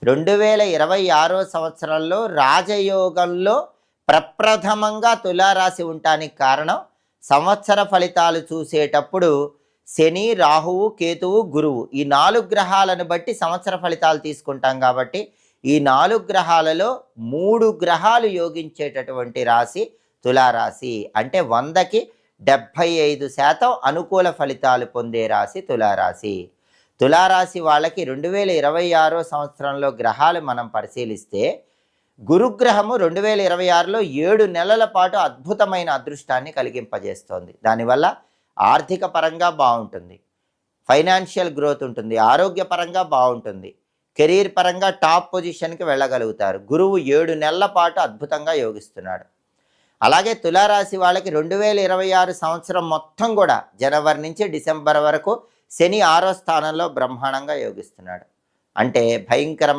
2026 సంవత్సరంలో రాజయోగంలో ప్రప్రథమంగా తులారాశి ఉండటానికి కారణం, సంవత్సర ఫలితాలు చూసేటప్పుడు శని, రాహువు, కేతువు, గురువు ఈ 4 గ్రహాలను బట్టి సంవత్సర ఫలితాలు తీసుకుంటాం. కాబట్టి ఈ 4 గ్రహాలలో 3 గ్రహాలు యోగించేటటువంటి రాశి తులారాశి. అంటే 100కి 75% అనుకూల ఫలితాలు పొందే రాశి తులారాశి. తులారాశి వాళ్ళకి 2026 సంవత్సరంలో గ్రహాలు మనం పరిశీలిస్తే, గురుగ్రహము 2026లో 7 నెలల పాటు అద్భుతమైన అదృష్టాన్ని కలిగింపజేస్తోంది. దానివల్ల ఆర్థిక పరంగా బాగుంటుంది, ఫైనాన్షియల్ గ్రోత్ ఉంటుంది, ఆరోగ్యపరంగా బాగుంటుంది, కెరీర్ పరంగా టాప్ పొజిషన్కి వెళ్ళగలుగుతారు. గురువు 7 నెలల పాటు అద్భుతంగా యోగిస్తున్నాడు. అలాగే తులారాశి వాళ్ళకి 2026 సంవత్సరం మొత్తం కూడా జనవరి నుంచి డిసెంబర్ వరకు శని 6వ స్థానంలో బ్రహ్మాండంగా యోగిస్తున్నాడు. అంటే భయంకరమైన